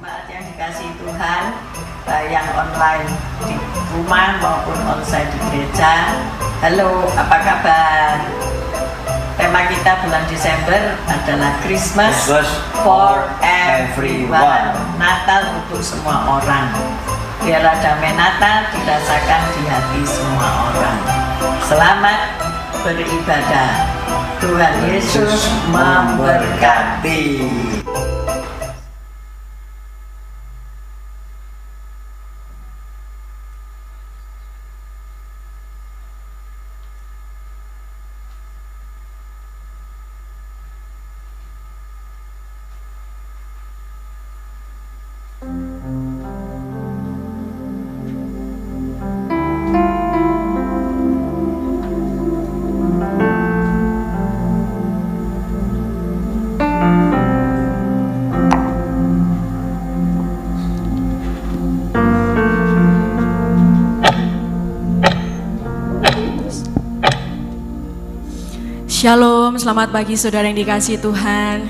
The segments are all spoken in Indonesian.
Jemaat yang dikasihi Tuhan, baik yang online di rumah maupun onsite di gereja. Halo, apa kabar? Tema kita bulan Desember adalah Christmas for everyone. Natal untuk semua orang. Biarlah damai Natal dirasakan di hati semua orang. Selamat beribadah. Tuhan Yesus memberkati. Shalom, selamat pagi saudara yang dikasihi Tuhan.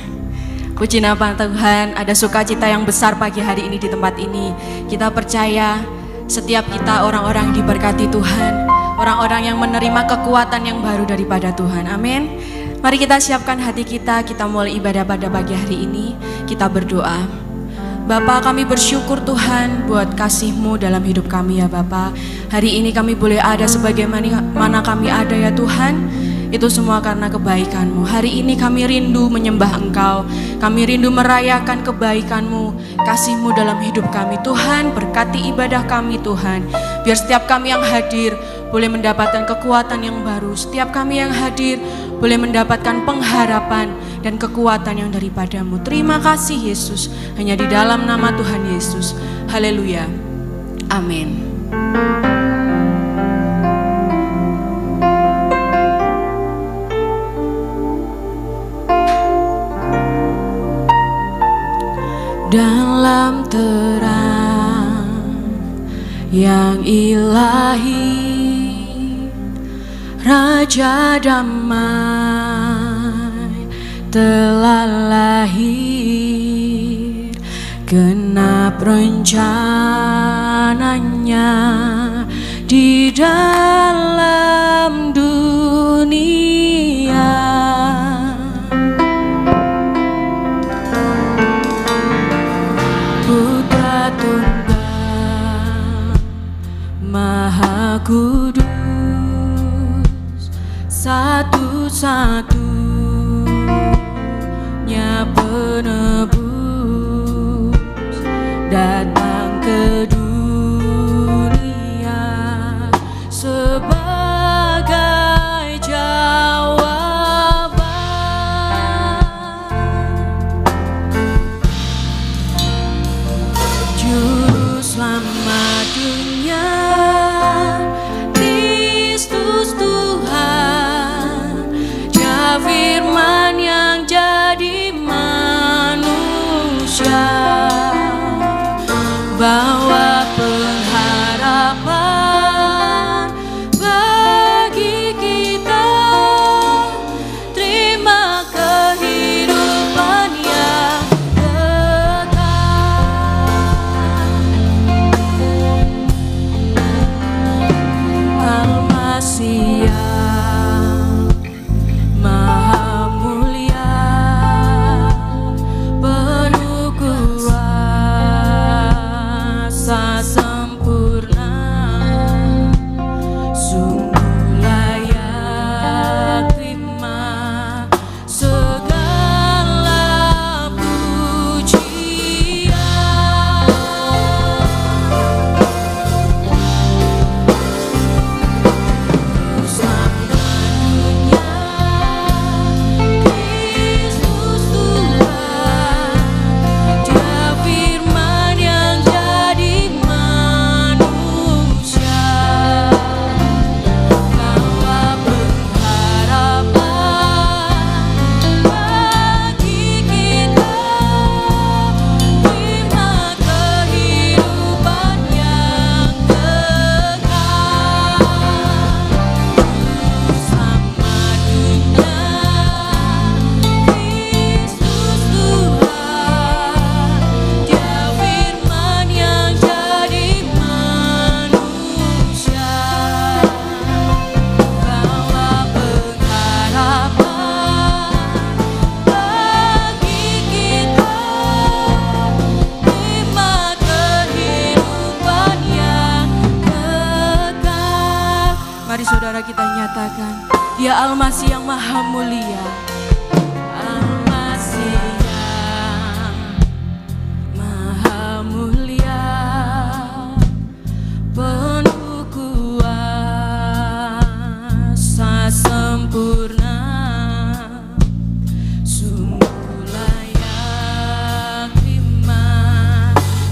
Puji nama Tuhan, ada sukacita yang besar pagi hari ini di tempat ini. Kita percaya setiap kita orang-orang diberkati Tuhan, orang-orang yang menerima kekuatan yang baru daripada Tuhan. Amin. Mari kita siapkan hati kita mulai ibadah pada pagi hari ini. Kita berdoa. Bapa, kami bersyukur Tuhan buat kasih-Mu dalam hidup kami ya Bapa. Hari ini kami boleh ada sebagaimana kami ada ya Tuhan. Itu semua karena kebaikan-Mu. Hari ini kami rindu menyembah Engkau. Kami rindu merayakan kebaikan-Mu, kasih-Mu dalam hidup kami. Tuhan, berkati ibadah kami Tuhan. Biar setiap kami yang hadir boleh mendapatkan kekuatan yang baru. Setiap kami yang hadir boleh mendapatkan pengharapan dan kekuatan yang daripada-Mu. Terima kasih Yesus. Hanya di dalam nama Tuhan Yesus. Haleluya. Amin. Dalam terang yang ilahi, Raja damai telah lahir. Genap rencananya di dalam dunia. Maha Kudus, satu-satunya penebus datang ke dunia sebagai jawaban. Juru selamat dunia, Kristus Tuhan, Yahweh Al-Masih yang maha mulia, Al-Masih yang maha mulia, penuh kuasa sempurna, sungguh layak terima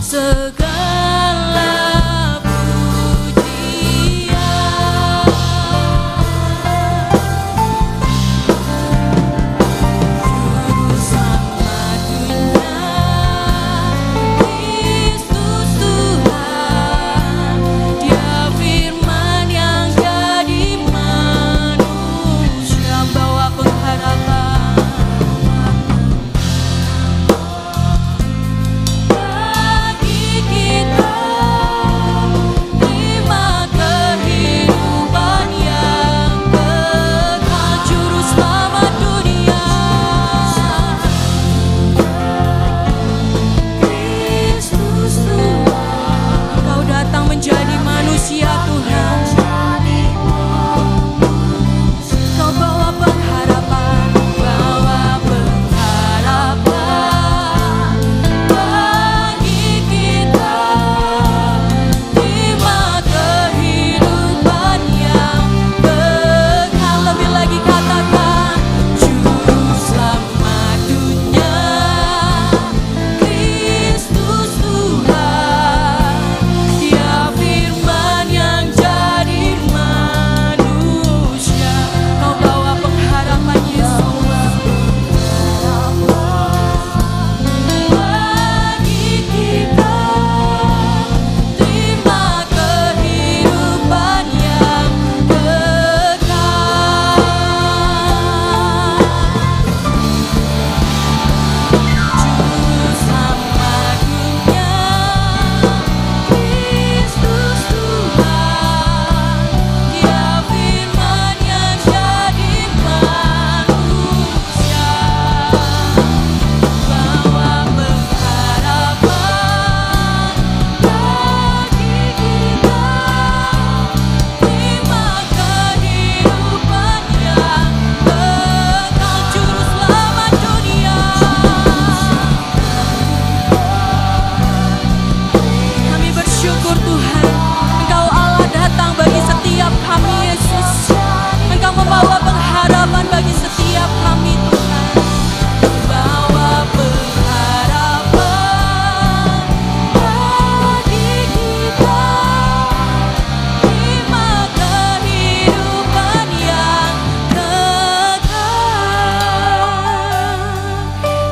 segala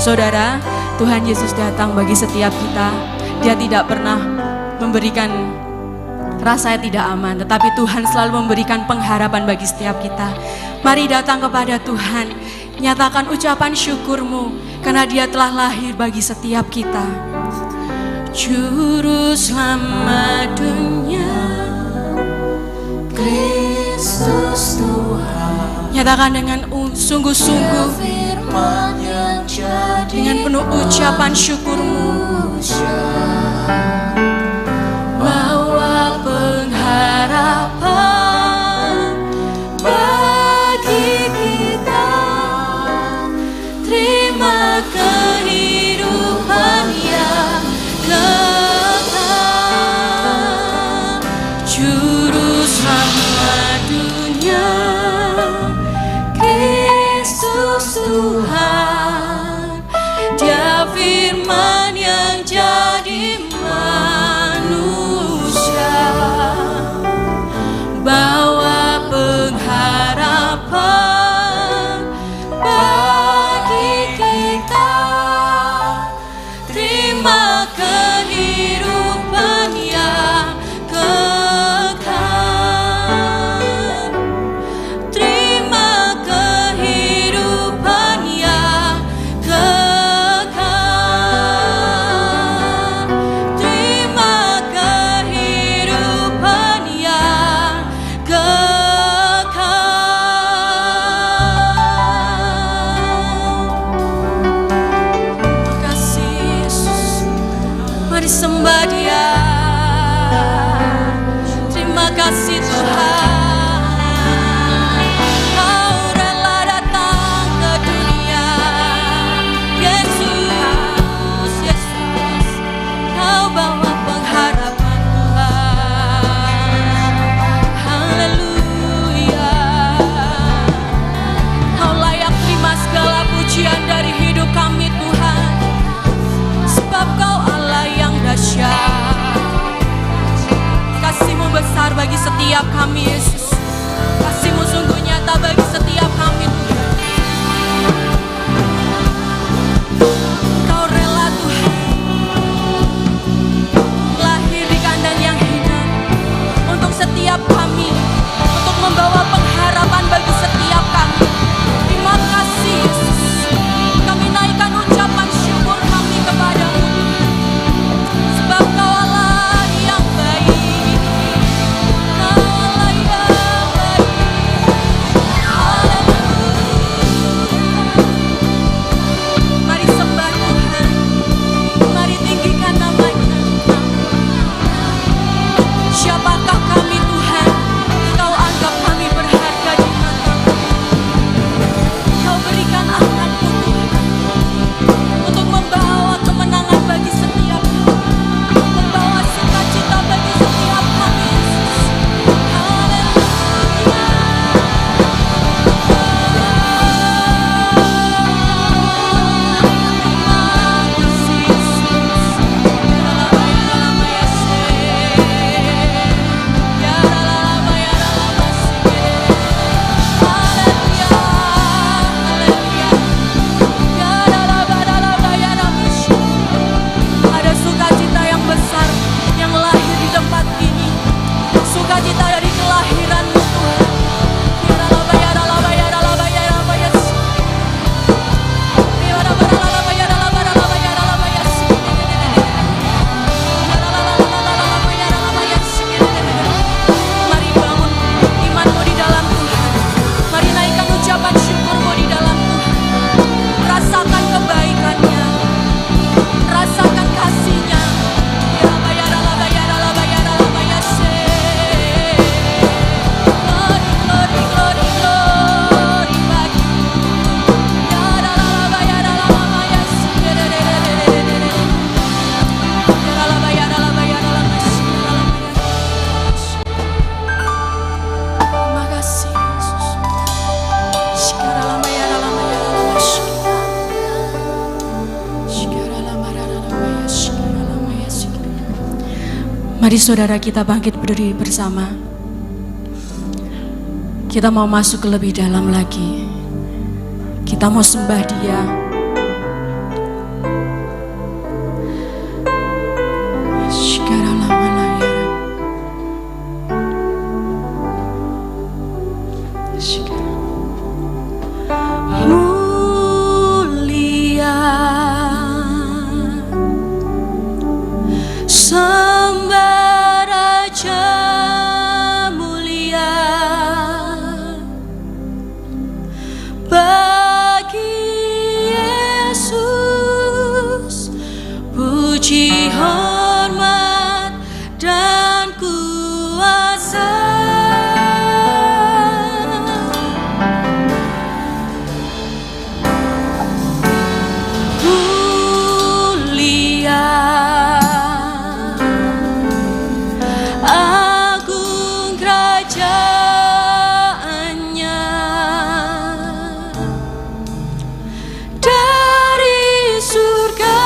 Saudara, Tuhan Yesus datang bagi setiap kita. Dia tidak pernah memberikan rasa tidak aman, tetapi Tuhan selalu memberikan pengharapan bagi setiap kita. Mari datang kepada Tuhan, nyatakan ucapan syukurmu, karena Dia telah lahir bagi setiap kita. Juru selamat dunia, Kristus Tuhan. Nyatakan dengan sungguh-sungguh, dengan penuh ucapan syukurmu, bawa pengharapan bagi kita. Terima kehidupan yang kekal, Juru selamat dunia, Kristus Tuhan. Dia firman yang jadi manusia, bawa pengharapan bagi kita. Terima kehidupan yang kekal, terima kehidupan yang kekal, terima kehidupan yang kekal. Kasih Yesus, mari sembah Dia. Terima kasih Tuhan, Kau setiap kami Yesus. Kasih-Mu sungguh nyata bagi setiap kami Tuhan. Kau rela Tuhan lahir di kandang yang hina untuk setiap kami, untuk membawa pengharapan bagi setiap kami. Terima kasih Yesus. Kami naikkan ucapan syukur kami kepada-Mu, sebab Kau Allah yang baik. Kau Allah yang baik. Mari sembah Tuhan, mari tinggikan nama-Nya. Siapakah kami Tuhan? Kau anggap kami berharga di mata-Mu. Kau berikan anak-Mu Tuhan untuk membawa kemenangan bagi setiap kami, membawa sukacita bagi setiap kami Yesus. Haleluya. Ada sukacita yang besar yang lahir di tempat ini, sukacita dari kelahiran-Mu Tuhan. Mari bangun iman-Mu di dalam Tuhan. Mari naikkan ucapan syukur-Mu di dalam Tuhan. Rasakan kebaikan-Nya, rasakan kasih-Nya. Glory, glory, glory bagi. Terima kasih Yesus. Mari saudara kita bangkit berdiri bersama. Kita mau masuk ke lebih dalam lagi. Kita mau sembah Dia. Mulia, sembah Raja mulia, bagi Yesus puji, hormat, dan kuasa. Mulia, agung kerajaannya, dari surga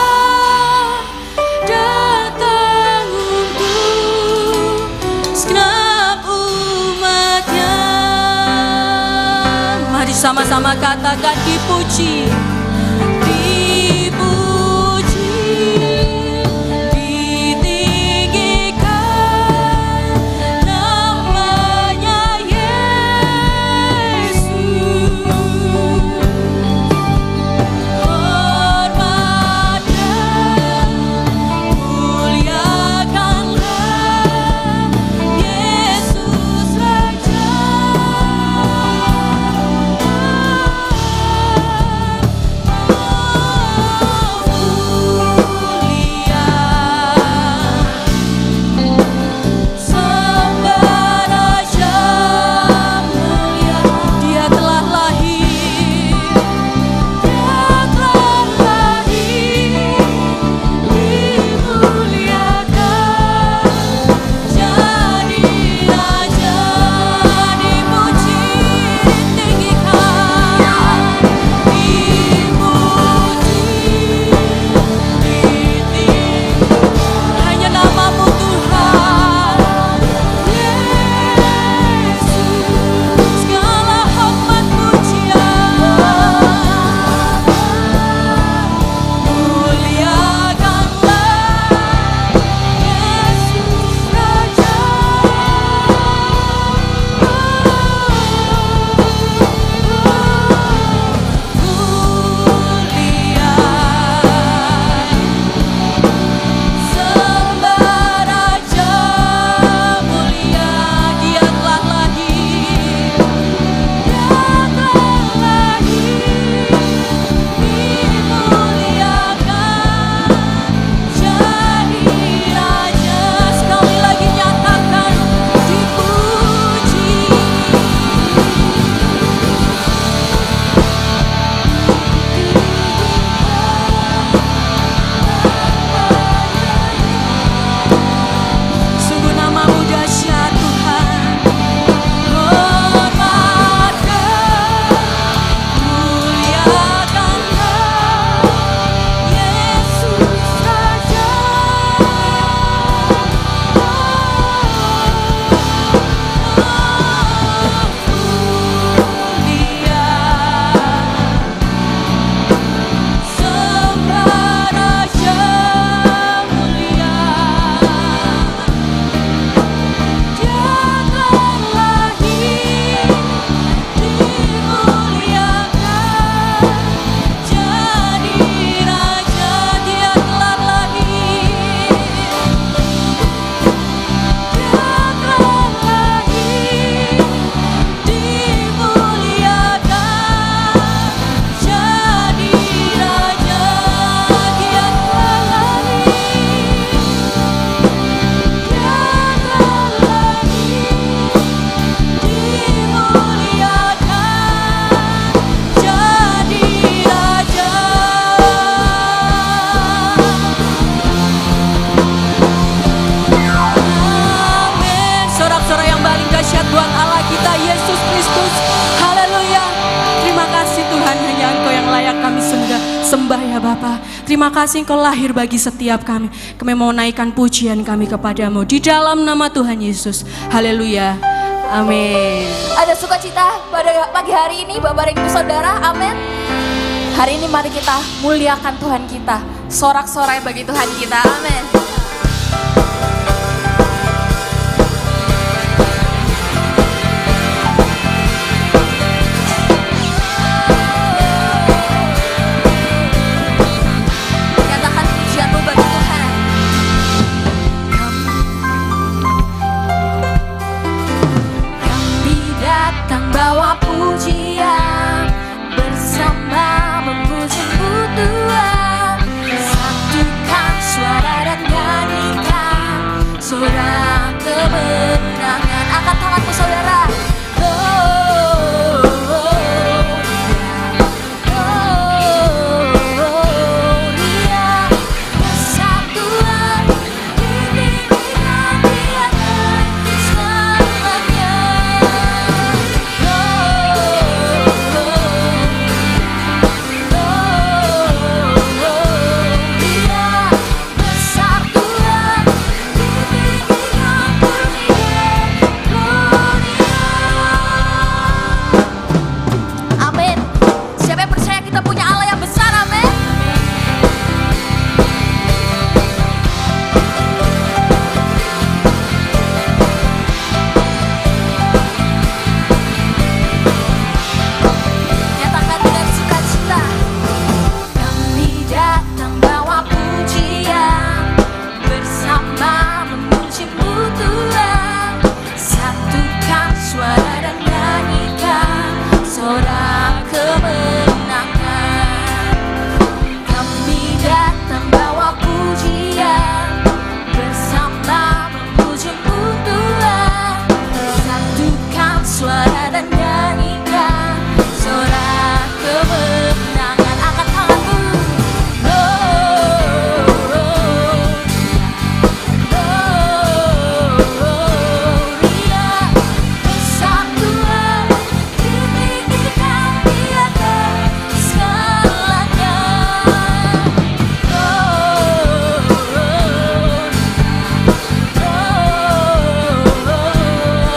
datang untuk segenap umatnya. Mari sama-sama katakan dipuji, dipuji, ditinggikan namanya Yesus. Hormat dan muliakanlah Yesus Raja. Bapa. Terima kasih Engkau lahir bagi setiap kami. Kami mau naikkan pujian kami kepadamu di dalam nama Tuhan Yesus. Haleluya. Amin. Ada sukacita pada pagi hari ini Bapak dan Ibu Saudara, amin. Hari ini mari kita muliakan Tuhan kita, sorak-sorai bagi Tuhan kita, amin. Nyatakan pujianmu bagi Tuhan. Kami datang bawa pujian, bersama memuji-Mu Tuhan. Satukan suara dan nyanyikan suara kemenangan. Angkat tanganmu saudara. Amin. Siapa yang percaya kita punya Allah yang besar, amin. Nyatakan dengan sukacita. Kami datang bawa pujian, bersama memuji-Mu Tuhan. Satukan suara dan nyanyikan sorak kemenangan. Kami datang bawa pujian, bersama memuji-Mu Tuhan. Satukan suara dan nyanyikan sorak kemenangan. Angkat tanganmu. Gloria, besar Tuhan, ditinggikan di atas segalanya.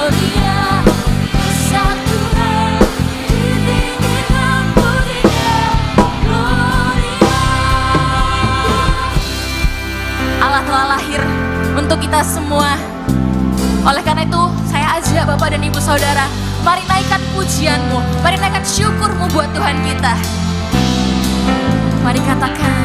Gloria, besar Tuhan, ditinggikan pujinya. Gloria. Allah telah lahir untuk kita semua. Oleh karena itu, saya ajak Bapak dan Ibu Saudara, mari naikkan pujianmu, mari naikkan syukurmu buat Tuhan kita. Mari katakan,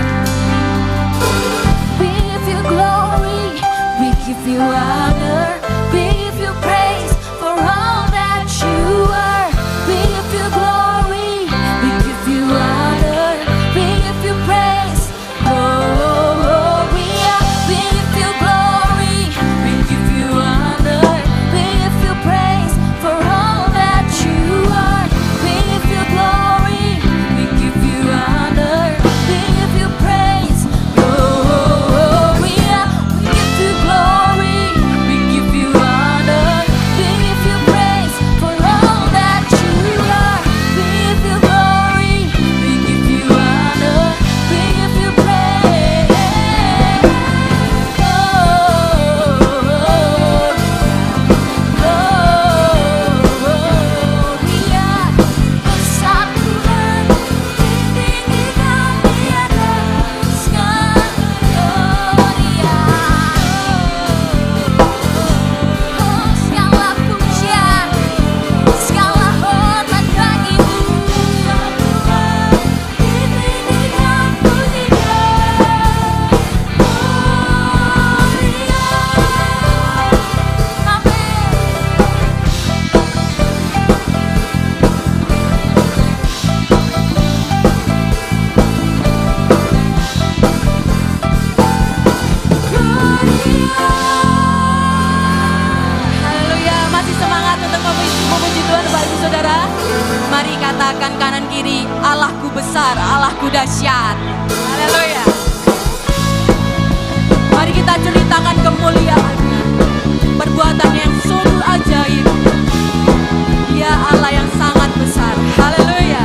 we give you glory, we give you honor, we give you praise for all that you are. We give you glory, we give you honor, we give you praise. Gloria, we give you glory, we give you honor, we give you praise for all that you are. We give you glory, we give you honor, we give you praise. Gloria, we give you glory, we give you honor, we give you praise for all that you are. We give you glory, we give you honor, we give you praise. Gloria, besar Tuhan, ditinggikan di atas segalanya. Segala pujian, segala hormat bagi-Mu. Tuhan, ditinggikan pujinya. Gloria, amin. Haleluya. Masih semangat untuk memuji Tuhan Bapak Ibu Saudara. Mari katakan kanan kiri, Allahku besar, Allahku dahsyat. Haleluya. Mari kita ceritakan kemuliaan, perbuatan yang sungguh ajaib. Dia Allah yang sangat besar. Haleluya.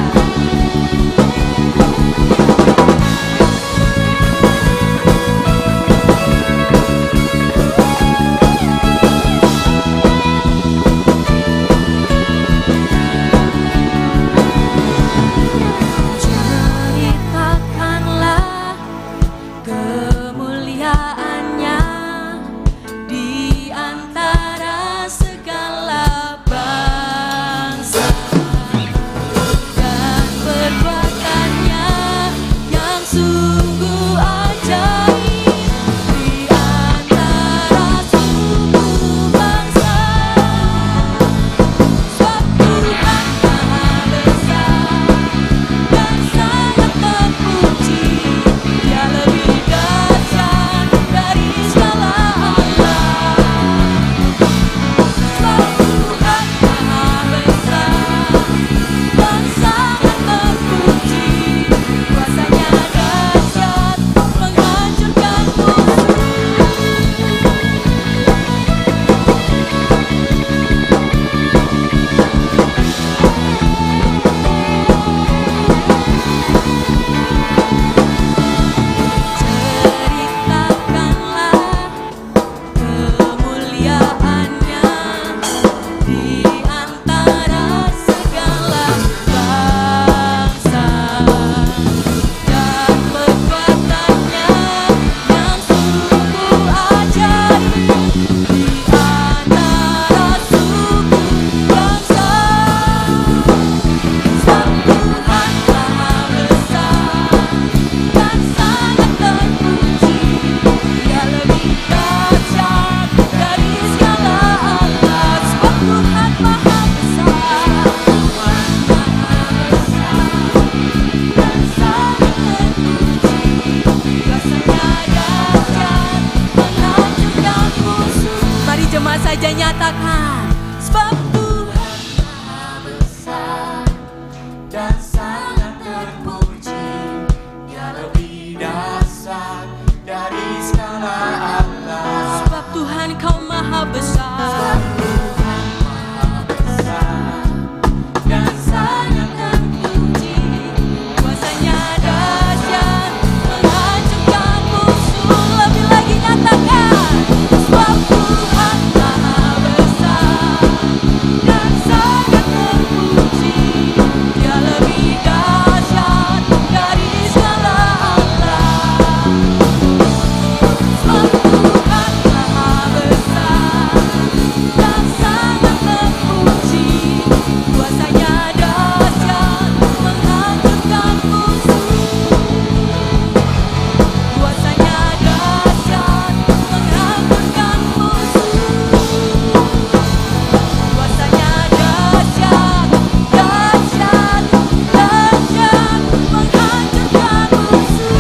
dahsyat menghancurkan musuh. Mari jemaat saja nyatakan, sebab Tuhan Maha besar dan sangat terpuji. Dia lebih dahsyat dari segala Allah. sebab Tuhan kau maha besar. Tuhan Maha besar dan sangat terpuji. Kuasanya dahsyat menghancurkan musuh. Lebih lagi nyatakan, Sebab Tuhan Maha besar dan sangat terpuji. Dia lebih dahsyat dari segala Allah. Sebab Tuhan Maha besar dan sangat terpuji. Kuasanya dahsyat menghancurkan musuh. Kuasanya dahsyat menghancurkan musuh. Kuasanya dahsyat, dahsyat, dahsyat menghancurkan musuh.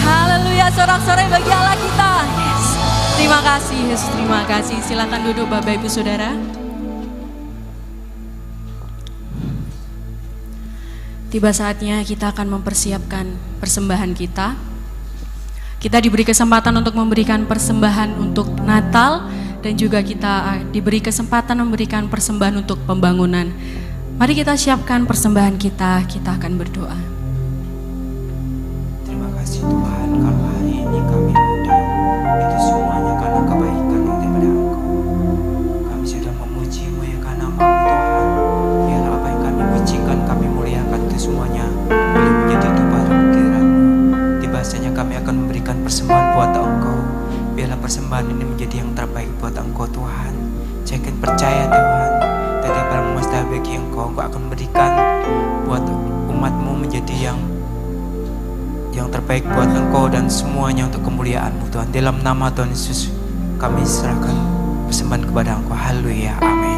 haleluya, sorak-sorai bagi Allah kita. Yes. Terima kasih Yesus, terima kasih. Silakan duduk Bapak Ibu Saudara. Tiba saatnya kita akan mempersiapkan persembahan kita. Kita diberi kesempatan untuk memberikan persembahan untuk Natal dan juga kita diberi kesempatan memberikan persembahan untuk pembangunan. Mari kita siapkan persembahan kita akan berdoa. Terima kasih Tuhan, kalau hari ini kami undang itu semuanya karena kebaikan daripada Engkau. Kami sudah memuji-Mu ya karena nama-Mu Tuhan. Biarlah apa yang kami pujikan, kami muliakan itu semuanya boleh menjadi tumpah pikiran-Mu. Tibanya kami akan memberikan persembahan buat Engkau. Biarlah persembahan ini menjadi yang terbaik buat Engkau Tuhan. Jangan percaya Tuhan, tidak barang mustahil bagi Engkau akan memberikan buat umat-Mu menjadi yang terbaik buat Engkau dan semuanya untuk kemuliaan-Mu Tuhan. Dalam nama Tuhan Yesus kami serahkan persembahan kepada Engkau. Haleluya, amin.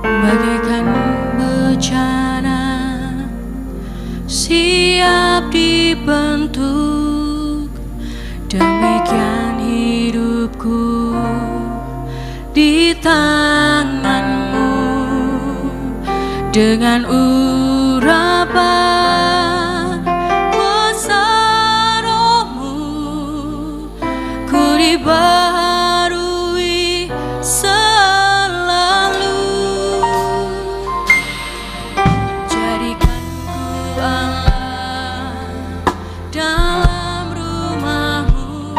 Bagaikan bencana siap dibentuk, demikian hidupku di tangan-Mu. Dengan urapan kuasa Roh-Mu, ku dibaharui selalu. Jadikan ku Allah dalam rumah-Mu.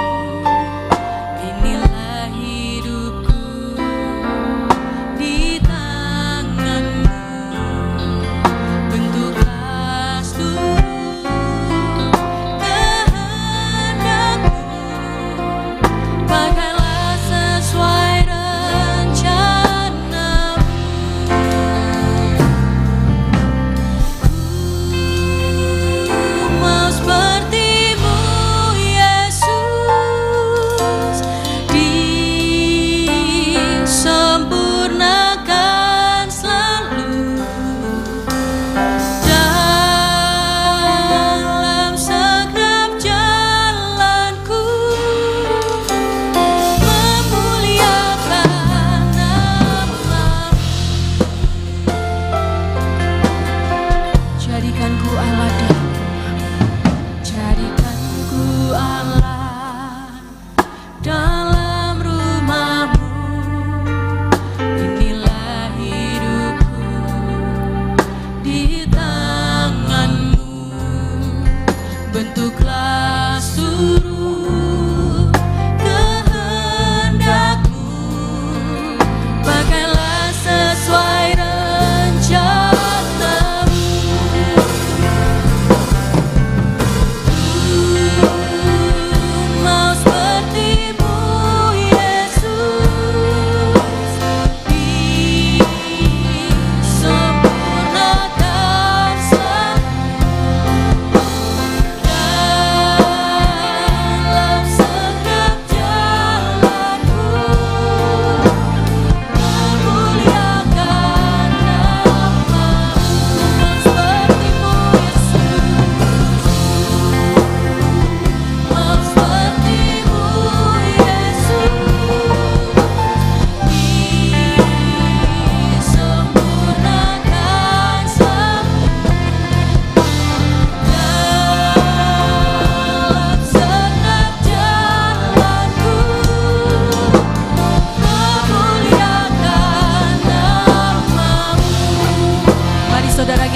Inilah hidupku di tangan-Mu. Bentuklah seluruh kehendak-Mu. Pakailah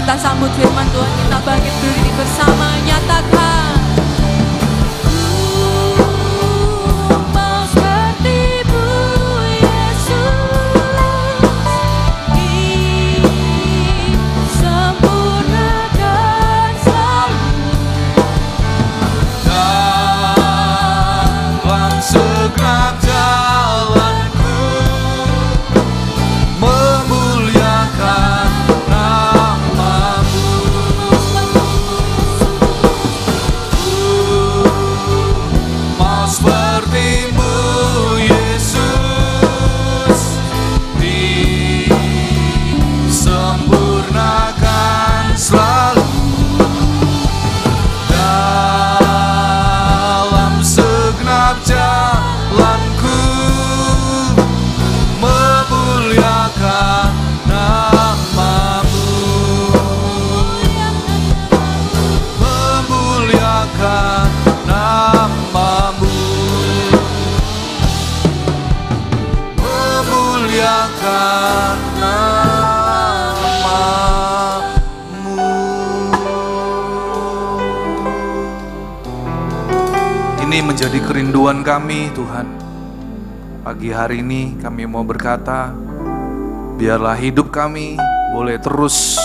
kita sambut firman Tuhan, kita bangkit berdiri bersama, nyatakan. Mau seperti-Mu Yesus, disempurnakan selalu. Dalam segenap jalanku memuliakan nama-Mu. Mau seperti-Mu Yesus, disempurnakan selalu. Dalam segenap jalanku memuliakan nama-Mu, memuliakan nama-Mu, memuliakan nama-Mu. Ini menjadi kerinduan kami Tuhan. Pagi hari ini kami mau berkata, biarlah hidup kami boleh terus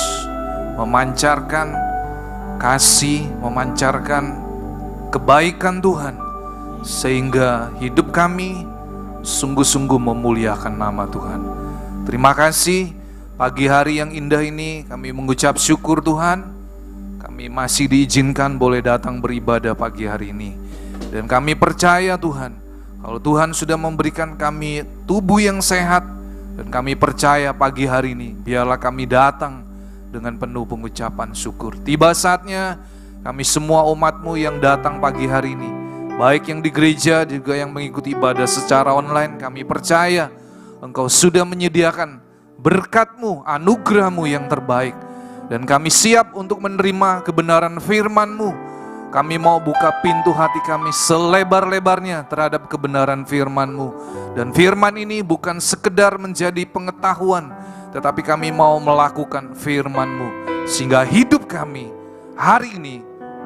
memancarkan kasih, memancarkan kebaikan Tuhan, sehingga hidup kami sungguh-sungguh memuliakan nama Tuhan. Terima kasih pagi hari yang indah ini, kami mengucap syukur Tuhan. Kami masih diizinkan boleh datang beribadah pagi hari ini. Dan kami percaya Tuhan, kalau Tuhan sudah memberikan kami tubuh yang sehat, dan kami percaya pagi hari ini, biarlah kami datang dengan penuh pengucapan syukur. Tiba saatnya kami semua umat-Mu yang datang pagi hari ini, baik yang di gereja juga yang mengikuti ibadah secara online, kami percaya Engkau sudah menyediakan berkat-Mu, anugerah-Mu yang terbaik. Dan kami siap untuk menerima kebenaran firman-Mu. Kami mau buka pintu hati kami selebar-lebarnya terhadap kebenaran firman-Mu. Dan firman ini bukan sekedar menjadi pengetahuan, tetapi kami mau melakukan firman-Mu, sehingga hidup kami hari ini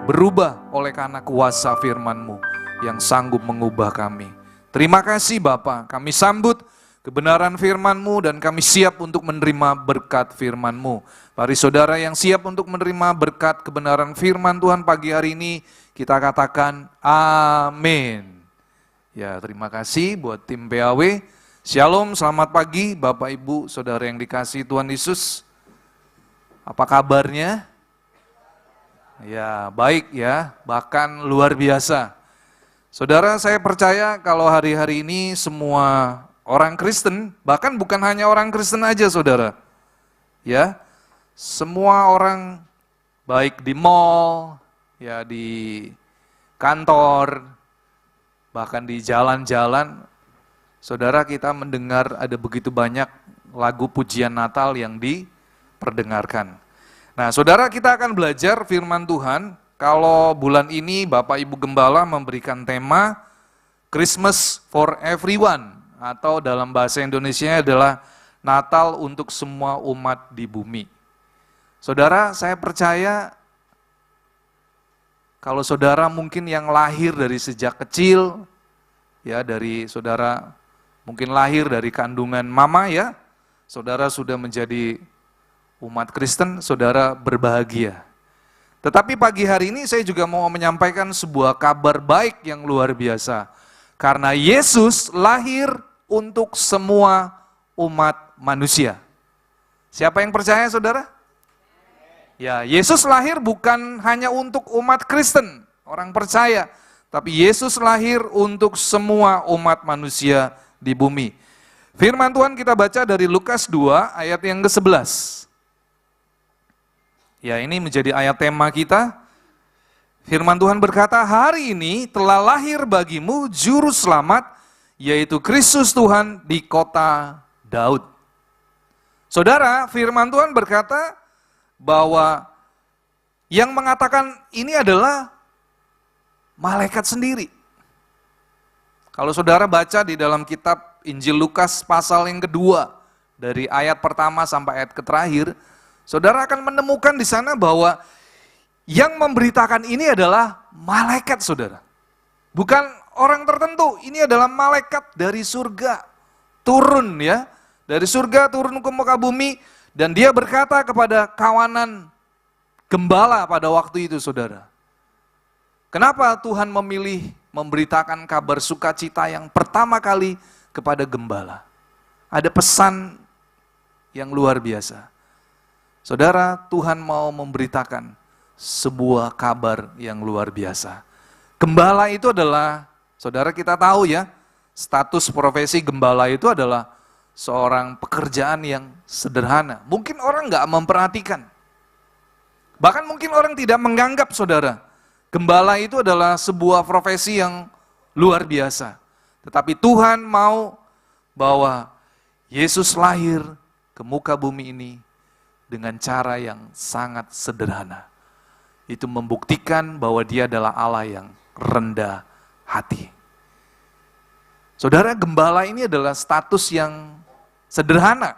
berubah oleh karena kuasa firman-Mu yang sanggup mengubah kami. Terima kasih Bapa, kami sambut kebenaran firman-Mu dan kami siap untuk menerima berkat firman-Mu. Mari saudara yang siap untuk menerima berkat kebenaran firman Tuhan pagi hari ini, kita katakan amin. Ya, terima kasih buat tim PAW. Shalom, selamat pagi Bapak Ibu, Saudara yang dikasihi Tuhan Yesus. Apa kabarnya? Ya, baik ya, bahkan luar biasa. Saudara, saya percaya kalau hari-hari ini semua orang Kristen, bahkan bukan hanya orang Kristen aja saudara, ya, semua orang baik di mall, ya di kantor, bahkan di jalan-jalan, saudara kita mendengar ada begitu banyak lagu pujian Natal yang diperdengarkan. Nah saudara, kita akan belajar firman Tuhan. Kalau bulan ini Bapak Ibu Gembala memberikan tema Christmas for Everyone, atau dalam bahasa Indonesia adalah Natal untuk semua umat di bumi. Saudara, saya percaya kalau saudara mungkin yang lahir dari sejak kecil, ya dari saudara mungkin lahir dari kandungan mama ya, saudara sudah menjadi umat Kristen, saudara berbahagia. Tetapi pagi hari ini saya juga mau menyampaikan sebuah kabar baik yang luar biasa. Karena Yesus lahir untuk semua umat manusia. Siapa yang percaya saudara? Ya, Yesus lahir bukan hanya untuk umat Kristen, orang percaya. Tapi Yesus lahir untuk semua umat manusia di bumi. Firman Tuhan kita baca dari Lukas 2 ayat yang ke-11. Ya, ini menjadi ayat tema kita. Firman Tuhan berkata, hari ini telah lahir bagimu juru selamat, yaitu Kristus Tuhan di kota Daud. Saudara, firman Tuhan berkata bahwa yang mengatakan ini adalah malaikat sendiri. Kalau saudara baca di dalam kitab Injil Lukas pasal yang kedua, dari ayat pertama sampai ayat terakhir, Saudara akan menemukan di sana bahwa yang memberitakan ini adalah malaikat, saudara. Bukan orang tertentu, ini adalah malaikat dari surga. Turun ya, dari surga turun ke muka bumi, dan dia berkata kepada kawanan gembala pada waktu itu, saudara. Kenapa Tuhan memilih memberitakan kabar sukacita yang pertama kali kepada gembala? Ada pesan yang luar biasa. Saudara, Tuhan mau memberitakan sebuah kabar yang luar biasa. Gembala itu adalah, saudara kita tahu ya, status profesi gembala itu adalah seorang pekerjaan yang sederhana. Mungkin orang nggak memperhatikan. Bahkan mungkin orang tidak menganggap, saudara, gembala itu adalah sebuah profesi yang luar biasa. Tetapi Tuhan mau bahwa Yesus lahir ke muka bumi ini dengan cara yang sangat sederhana. Itu membuktikan bahwa dia adalah Allah yang rendah hati. Saudara, gembala ini adalah status yang sederhana.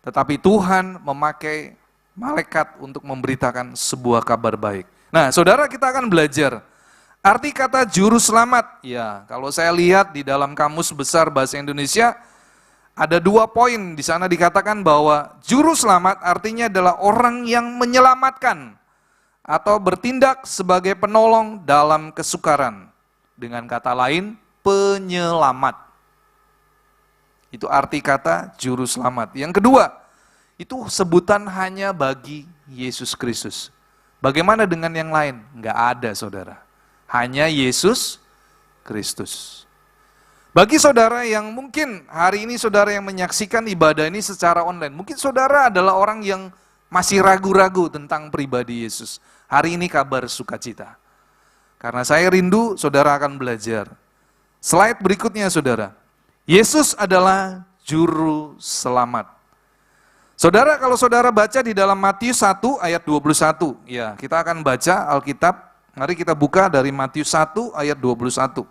Tetapi Tuhan memakai malaikat untuk memberitakan sebuah kabar baik. Nah, saudara, kita akan belajar arti kata juru selamat. Ya, kalau saya lihat di dalam Kamus Besar Bahasa Indonesia, ada 2 poin. Di sana dikatakan bahwa juru selamat artinya adalah orang yang menyelamatkan atau bertindak sebagai penolong dalam kesukaran. Dengan kata lain, penyelamat. Itu arti kata juru selamat. Yang kedua, itu sebutan hanya bagi Yesus Kristus. Bagaimana dengan yang lain? Enggak ada, saudara. Hanya Yesus Kristus. Bagi saudara yang mungkin hari ini saudara yang menyaksikan ibadah ini secara online, mungkin saudara adalah orang yang masih ragu-ragu tentang pribadi Yesus. Hari ini kabar sukacita. Karena saya rindu saudara akan belajar. Slide berikutnya, saudara. Yesus adalah juru selamat. Saudara, kalau saudara baca di dalam Matius 1 ayat 21, ya kita akan baca Alkitab. Mari kita buka dari Matius 1 ayat 21.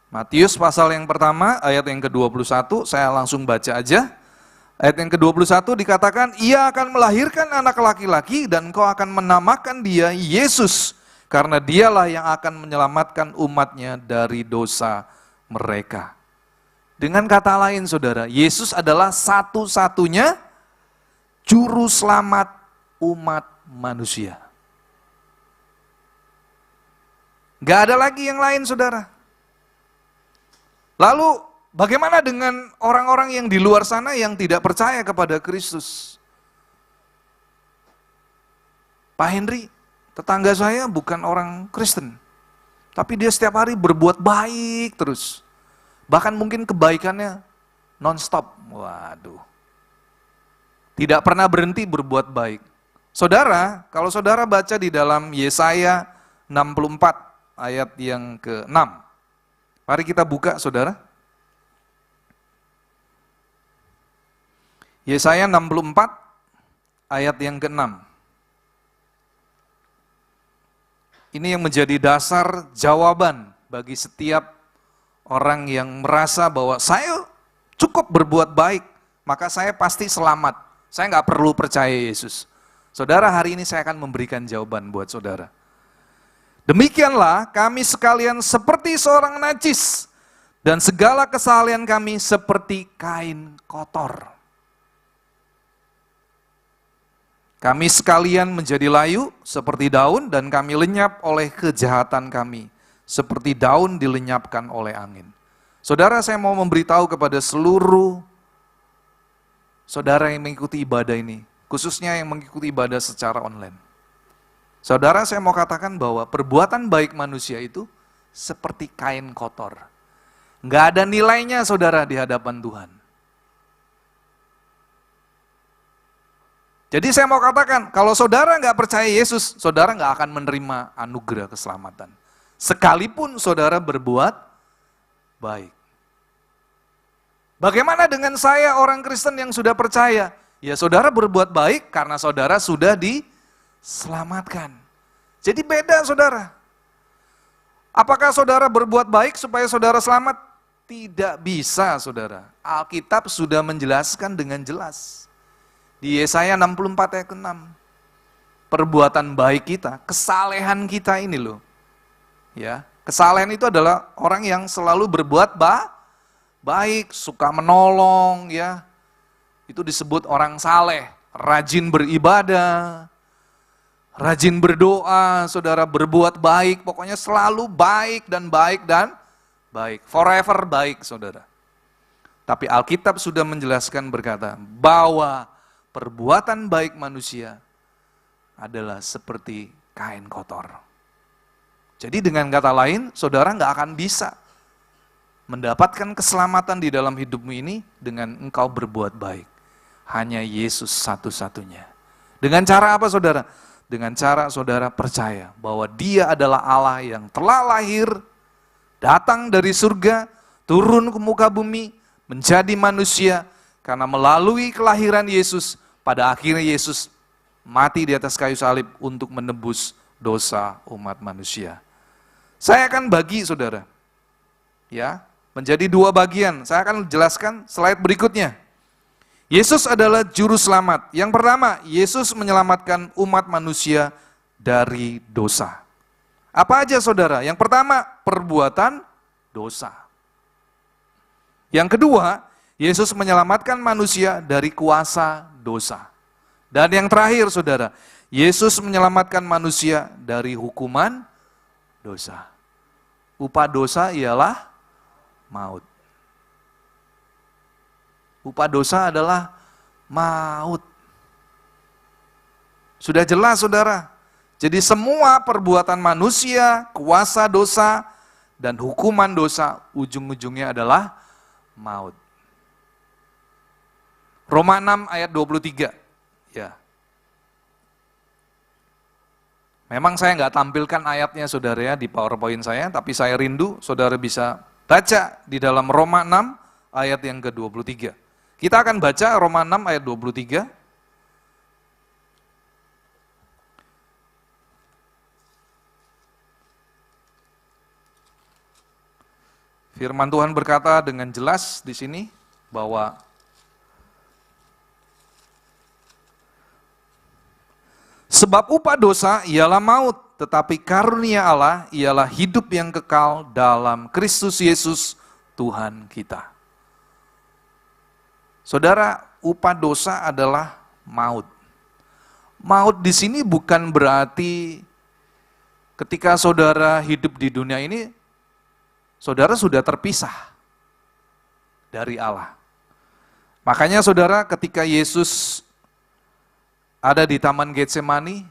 Matius pasal yang pertama, ayat yang ke-21, saya langsung baca aja. Ayat yang ke-21 dikatakan, ia akan melahirkan anak laki-laki dan engkau akan menamakan dia Yesus, karena dialah yang akan menyelamatkan umatnya dari dosa mereka. Dengan kata lain, saudara, Yesus adalah satu-satunya juru selamat umat manusia. Gak ada lagi yang lain, saudara. Lalu bagaimana dengan orang-orang yang di luar sana yang tidak percaya kepada Kristus? Pak Henry, tetangga saya bukan orang Kristen, tapi dia setiap hari berbuat baik terus. Bahkan mungkin kebaikannya non-stop. Waduh. Tidak pernah berhenti berbuat baik. Saudara, kalau saudara baca di dalam Yesaya 64 ayat yang ke-6. Mari kita buka, saudara. Yesaya 64 ayat yang ke-6. Ini yang menjadi dasar jawaban bagi setiap orang yang merasa bahwa saya cukup berbuat baik, maka saya pasti selamat. Saya nggak perlu percaya Yesus. Saudara, hari ini saya akan memberikan jawaban buat saudara. Demikianlah kami sekalian seperti seorang najis, dan segala kesalahan kami seperti kain kotor. Kami sekalian menjadi layu seperti daun, dan kami lenyap oleh kejahatan kami, seperti daun dilenyapkan oleh angin. Saudara, saya mau memberitahu kepada seluruh saudara yang mengikuti ibadah ini, khususnya yang mengikuti ibadah secara online. Saudara, saya mau katakan bahwa perbuatan baik manusia itu seperti kain kotor. Nggak ada nilainya, saudara, di hadapan Tuhan. Jadi saya mau katakan, kalau saudara nggak percaya Yesus, saudara nggak akan menerima anugerah keselamatan. Sekalipun saudara berbuat baik. Bagaimana dengan saya, orang Kristen yang sudah percaya? Ya, saudara berbuat baik karena saudara sudah diselamatkan. Jadi beda, saudara. Apakah saudara berbuat baik supaya saudara selamat? Tidak bisa, saudara. Alkitab sudah menjelaskan dengan jelas. Di Yesaya 64 ayat 6. Perbuatan baik kita, kesalehan kita ini loh. Ya, kesalehan itu adalah orang yang selalu berbuat baik, suka menolong, ya. Itu disebut orang saleh, rajin beribadah, rajin berdoa, saudara, berbuat baik, pokoknya selalu baik dan baik dan baik, forever baik, saudara. Tapi Alkitab sudah menjelaskan berkata bahwa perbuatan baik manusia adalah seperti kain kotor. Jadi dengan kata lain, saudara nggak akan bisa mendapatkan keselamatan di dalam hidupmu ini dengan engkau berbuat baik. Hanya Yesus satu-satunya. Dengan cara apa, saudara? Dengan cara saudara percaya bahwa Dia adalah Allah yang telah lahir, datang dari surga, turun ke muka bumi, menjadi manusia, karena melalui kelahiran Yesus, pada akhirnya Yesus mati di atas kayu salib untuk menebus dosa umat manusia. Saya akan bagi, saudara, ya, menjadi dua bagian. Saya akan jelaskan slide berikutnya. Yesus adalah juru selamat. Yang pertama, Yesus menyelamatkan umat manusia dari dosa. Apa aja, saudara? Yang pertama, perbuatan dosa. Yang kedua, Yesus menyelamatkan manusia dari kuasa dosa. Dan yang terakhir, saudara, Yesus menyelamatkan manusia dari hukuman dosa. Upah dosa ialah maut. Upah dosa adalah maut. Sudah jelas, saudara. Jadi semua perbuatan manusia, kuasa dosa, dan hukuman dosa, ujung-ujungnya adalah maut. Roma 6 ayat 23. Ya. Memang saya nggak tampilkan ayatnya, saudara, ya, di PowerPoint saya, tapi saya rindu saudara bisa baca di dalam Roma 6 ayat yang ke-23. Kita akan baca Roma 6 ayat 23. Firman Tuhan berkata dengan jelas di sini bahwa sebab upah dosa ialah maut, tetapi karunia Allah ialah hidup yang kekal dalam Kristus Yesus Tuhan kita. Saudara, upah dosa adalah maut. Maut di sini bukan berarti ketika saudara hidup di dunia ini, saudara sudah terpisah dari Allah. Makanya saudara, ketika Yesus ada di Taman Getsemani,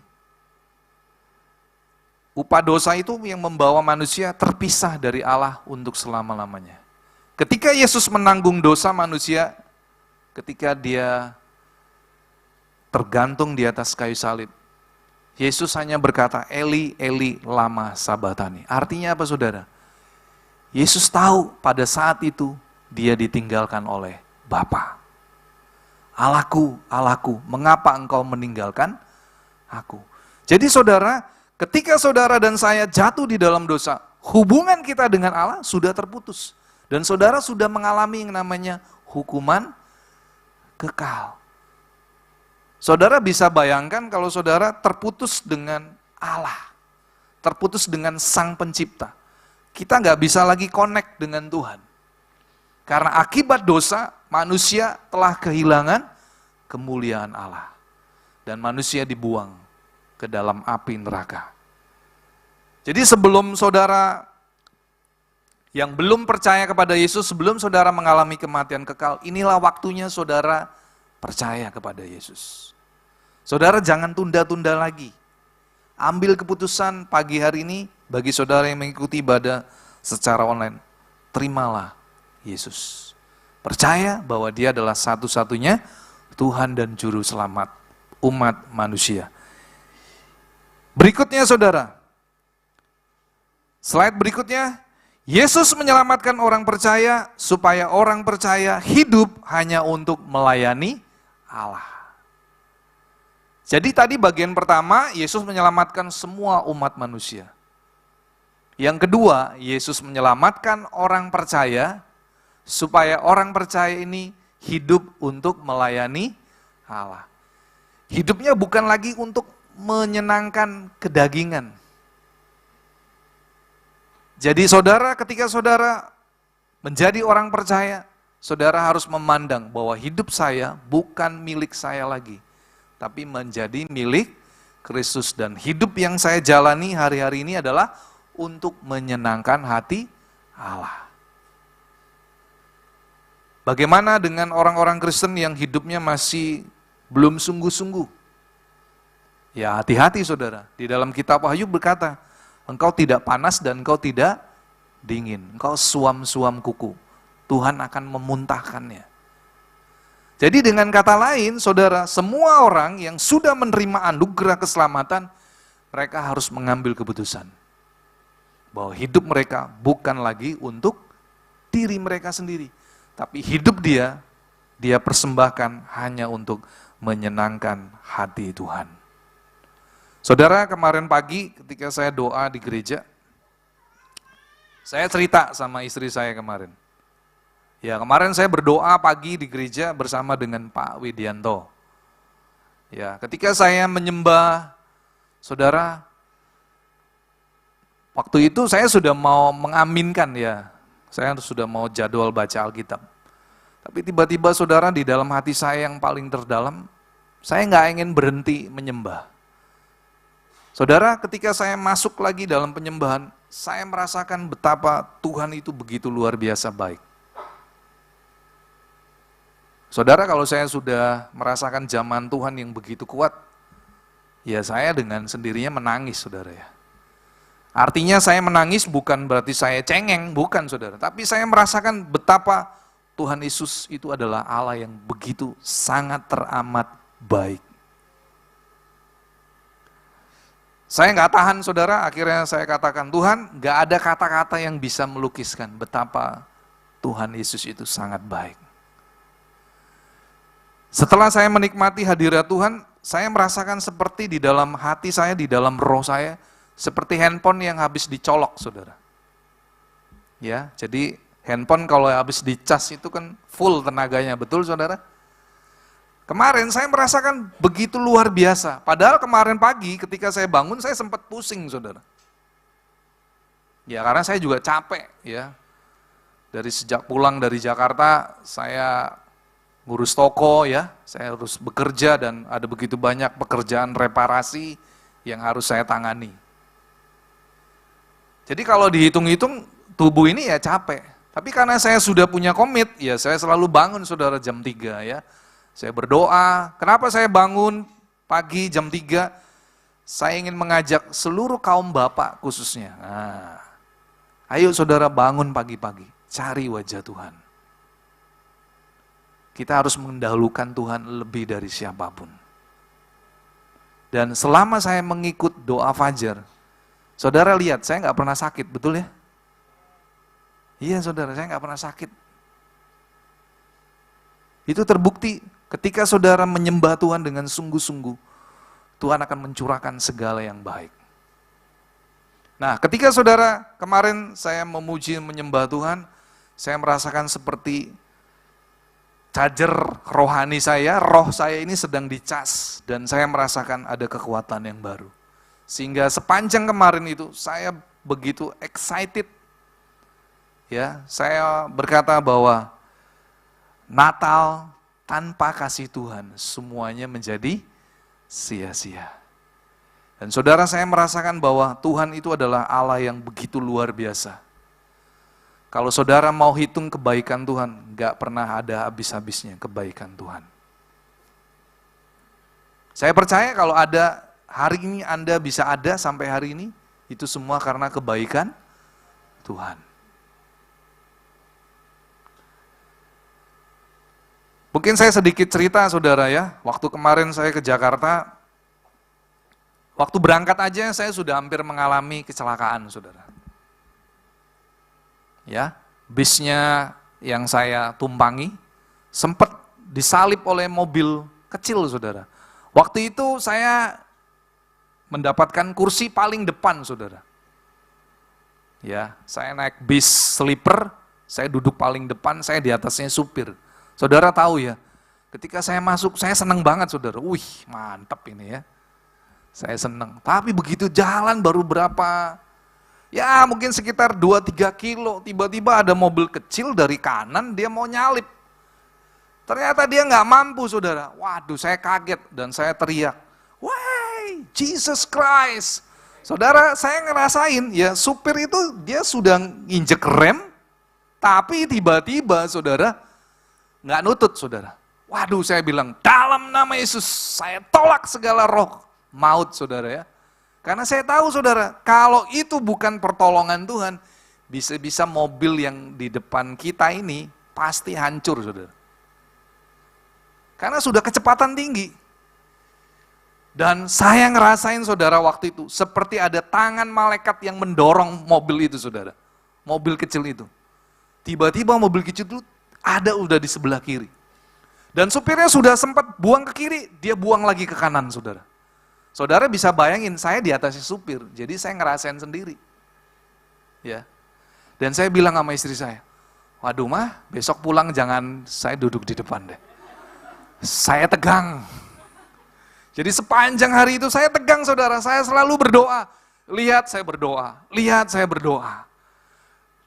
upah dosa itu yang membawa manusia terpisah dari Allah untuk selama-lamanya. Ketika Yesus menanggung dosa manusia, ketika Dia tergantung di atas kayu salib, Yesus hanya berkata, Eli, Eli, lama sabatani. Artinya apa, saudara? Yesus tahu pada saat itu Dia ditinggalkan oleh Bapa. Allahku, Allahku, mengapa engkau meninggalkan aku? Jadi saudara, ketika saudara dan saya jatuh di dalam dosa, hubungan kita dengan Allah sudah terputus. Dan saudara sudah mengalami yang namanya hukuman kekal. Saudara bisa bayangkan kalau saudara terputus dengan Allah, terputus dengan Sang Pencipta. Kita nggak bisa lagi connect dengan Tuhan. Karena akibat dosa, manusia telah kehilangan kemuliaan Allah. Dan manusia dibuang ke dalam api neraka. Jadi sebelum saudara yang belum percaya kepada Yesus, sebelum saudara mengalami kematian kekal, inilah waktunya saudara percaya kepada Yesus. Saudara jangan tunda-tunda lagi. Ambil keputusan pagi hari ini, bagi saudara yang mengikuti ibadah secara online, terimalah Yesus. Percaya bahwa Dia adalah satu-satunya Tuhan dan Juru Selamat umat manusia. Berikutnya saudara, slide berikutnya, Yesus menyelamatkan orang percaya supaya orang percaya hidup hanya untuk melayani Allah. Jadi tadi bagian pertama, Yesus menyelamatkan semua umat manusia. Yang kedua, Yesus menyelamatkan orang percaya supaya orang percaya ini hidup untuk melayani Allah. Hidupnya bukan lagi untuk menyenangkan kedagingan. Jadi saudara, ketika saudara menjadi orang percaya, saudara harus memandang bahwa hidup saya bukan milik saya lagi, tapi menjadi milik Kristus. Dan hidup yang saya jalani hari-hari ini adalah untuk menyenangkan hati Allah. Bagaimana dengan orang-orang Kristen yang hidupnya masih belum sungguh-sungguh? Ya hati-hati saudara, di dalam kitab Wahyu berkata, engkau tidak panas dan engkau tidak dingin, engkau suam-suam kuku, Tuhan akan memuntahkannya. Jadi dengan kata lain saudara, semua orang yang sudah menerima anugerah keselamatan, mereka harus mengambil keputusan bahwa hidup mereka bukan lagi untuk diri mereka sendiri, tapi hidup dia persembahkan hanya untuk menyenangkan hati Tuhan. Saudara, kemarin pagi ketika saya doa di gereja, saya cerita sama istri saya kemarin. Ya, kemarin saya berdoa pagi di gereja bersama dengan Pak Widianto. Ya, ketika saya menyembah, saudara, waktu itu saya sudah mau mengaminkan ya. Saya sudah mau jadwal baca Alkitab. Tapi tiba-tiba saudara, di dalam hati saya yang paling terdalam, saya nggak ingin berhenti menyembah. Saudara, ketika saya masuk lagi dalam penyembahan, saya merasakan betapa Tuhan itu begitu luar biasa baik. Saudara, kalau saya sudah merasakan zaman Tuhan yang begitu kuat, ya saya dengan sendirinya menangis, saudara ya. Artinya saya menangis bukan berarti saya cengeng, bukan saudara. Tapi saya merasakan betapa Tuhan Yesus itu adalah Allah yang begitu sangat teramat baik. Saya nggak tahan saudara, akhirnya saya katakan, Tuhan, nggak ada kata-kata yang bisa melukiskan betapa Tuhan Yesus itu sangat baik. Setelah saya menikmati hadirat Tuhan, saya merasakan seperti di dalam hati saya, di dalam roh saya, seperti handphone yang habis dicolok, saudara. Ya, jadi handphone kalau habis dicas itu kan full tenaganya, betul saudara? Kemarin saya merasakan begitu luar biasa. Padahal kemarin pagi ketika saya bangun, saya sempat pusing, saudara. Ya, karena saya juga capek, ya. Dari sejak pulang dari Jakarta, saya ngurus toko, ya. Saya harus bekerja dan ada begitu banyak pekerjaan reparasi yang harus saya tangani. Jadi kalau dihitung-hitung, tubuh ini ya capek. Tapi karena saya sudah punya komit, ya saya selalu bangun saudara jam 3 ya. Saya berdoa, kenapa saya bangun pagi jam 3? Saya ingin mengajak seluruh kaum bapak khususnya. Nah, ayo saudara bangun pagi-pagi, cari wajah Tuhan. Kita harus mendahulukan Tuhan lebih dari siapapun. Dan selama saya mengikut doa fajar, saudara lihat, saya nggak pernah sakit, betul ya? Iya saudara, saya nggak pernah sakit. Itu terbukti ketika saudara menyembah Tuhan dengan sungguh-sungguh, Tuhan akan mencurahkan segala yang baik. Nah, ketika saudara kemarin saya memuji menyembah Tuhan, saya merasakan seperti charger rohani saya, roh saya ini sedang dicas, dan saya merasakan ada kekuatan yang baru. Sehingga sepanjang kemarin itu saya begitu excited. Ya, saya berkata bahwa Natal tanpa kasih Tuhan semuanya menjadi sia-sia. Dan saudara, saya merasakan bahwa Tuhan itu adalah Allah yang begitu luar biasa. Kalau saudara mau hitung kebaikan Tuhan, gak pernah ada habis-habisnya kebaikan Tuhan. Saya percaya kalau ada hari ini Anda bisa ada sampai hari ini, itu semua karena kebaikan Tuhan. Mungkin saya sedikit cerita saudara ya, waktu kemarin saya ke Jakarta, waktu berangkat aja saya sudah hampir mengalami kecelakaan saudara. Ya, bisnya yang saya tumpangi sempat disalip oleh mobil kecil saudara. Waktu itu saya mendapatkan kursi paling depan saudara. Ya, saya naik bis sleeper Saya duduk paling depan, saya di atasnya supir. Saudara tahu ya, ketika saya masuk, saya senang banget saudara. Wih, mantap ini ya. Saya senang. Tapi begitu jalan baru berapa, ya mungkin sekitar 2-3 kilo, tiba-tiba ada mobil kecil dari kanan, dia mau nyalip. Ternyata dia nggak mampu saudara. Waduh, saya kaget dan saya teriak, "Why, Jesus Christ!" Saudara, saya ngerasain ya supir itu dia sudah nginjek rem, tapi tiba-tiba saudara nggak nutut saudara. Waduh, saya bilang, dalam nama Yesus saya tolak segala roh maut saudara ya. Karena saya tahu saudara, kalau itu bukan pertolongan Tuhan, bisa-bisa mobil yang di depan kita ini pasti hancur saudara. Karena sudah kecepatan tinggi. Dan saya ngerasain saudara waktu itu, seperti ada tangan malaikat yang mendorong mobil itu saudara. Mobil kecil itu. Tiba-tiba mobil kecil itu ada udah di sebelah kiri. Dan supirnya sudah sempat buang ke kiri, dia buang lagi ke kanan saudara. Saudara bisa bayangin, saya di atas supir, jadi saya ngerasain sendiri. Ya. Dan saya bilang sama istri saya, "Waduh mah, besok pulang jangan saya duduk di depan deh. Saya tegang." Jadi sepanjang hari itu saya tegang saudara, saya selalu berdoa. Lihat saya berdoa, lihat saya berdoa.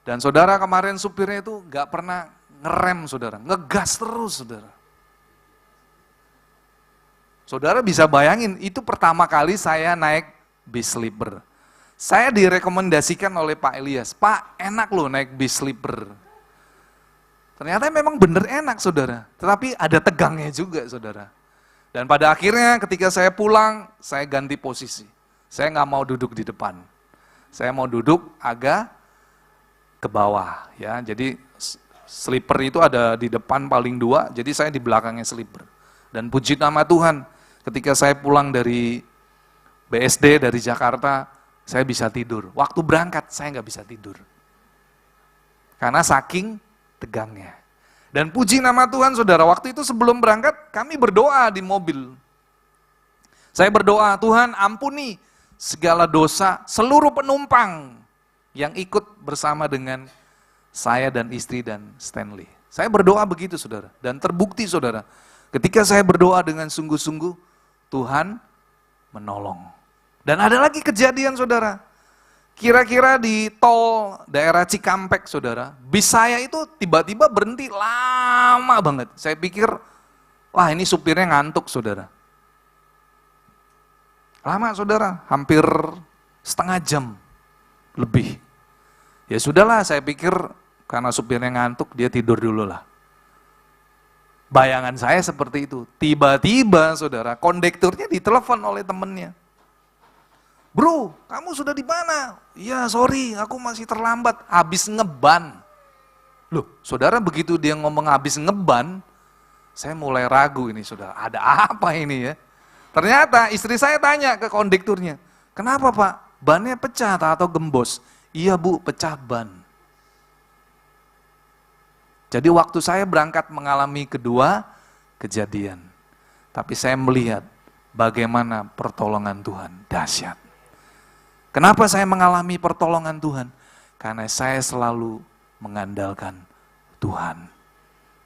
Dan saudara kemarin supirnya itu gak pernah ngerem saudara, ngegas terus saudara. Saudara bisa bayangin, itu pertama kali saya naik bis sleeper. Saya direkomendasikan oleh Pak Elias, "Pak, enak loh naik bis sleeper." Ternyata memang bener enak saudara, tetapi ada tegangnya juga saudara. Dan pada akhirnya ketika saya pulang, saya ganti posisi. Saya nggak mau duduk di depan. Saya mau duduk agak ke bawah ya. Jadi sleeper itu ada di depan paling 2, jadi saya di belakangnya sleeper. Dan puji nama Tuhan, ketika saya pulang dari BSD, dari Jakarta, saya bisa tidur. Waktu berangkat, saya nggak bisa tidur. Karena saking tegangnya. Dan puji nama Tuhan saudara, waktu itu sebelum berangkat, kami berdoa di mobil. Saya berdoa, "Tuhan ampuni segala dosa seluruh penumpang yang ikut bersama dengan saya dan istri dan Stanley." Saya berdoa begitu saudara, dan terbukti saudara, ketika saya berdoa dengan sungguh-sungguh, Tuhan menolong. Dan ada lagi kejadian saudara, kira-kira di tol daerah Cikampek saudara, bis saya itu tiba-tiba berhenti lama banget. Saya pikir, wah ini supirnya ngantuk saudara. Lama saudara, hampir setengah jam lebih. Ya sudahlah, saya pikir karena supirnya ngantuk, dia tidur dulu lah. Bayangan saya seperti itu. Tiba-tiba saudara, kondekturnya ditelepon oleh temennya. "Bro, kamu sudah di mana?" "Iya, sorry, aku masih terlambat, habis ngeban." Loh, saudara begitu dia ngomong habis ngeban, saya mulai ragu ini saudara, ada apa ini ya? Ternyata istri saya tanya ke kondekturnya, "Kenapa Pak? Bannya pecah atau gembos?" "Iya Bu, pecah ban." Jadi waktu saya berangkat mengalami kedua kejadian, tapi saya melihat bagaimana pertolongan Tuhan dahsyat. Kenapa saya mengalami pertolongan Tuhan? Karena saya selalu mengandalkan Tuhan.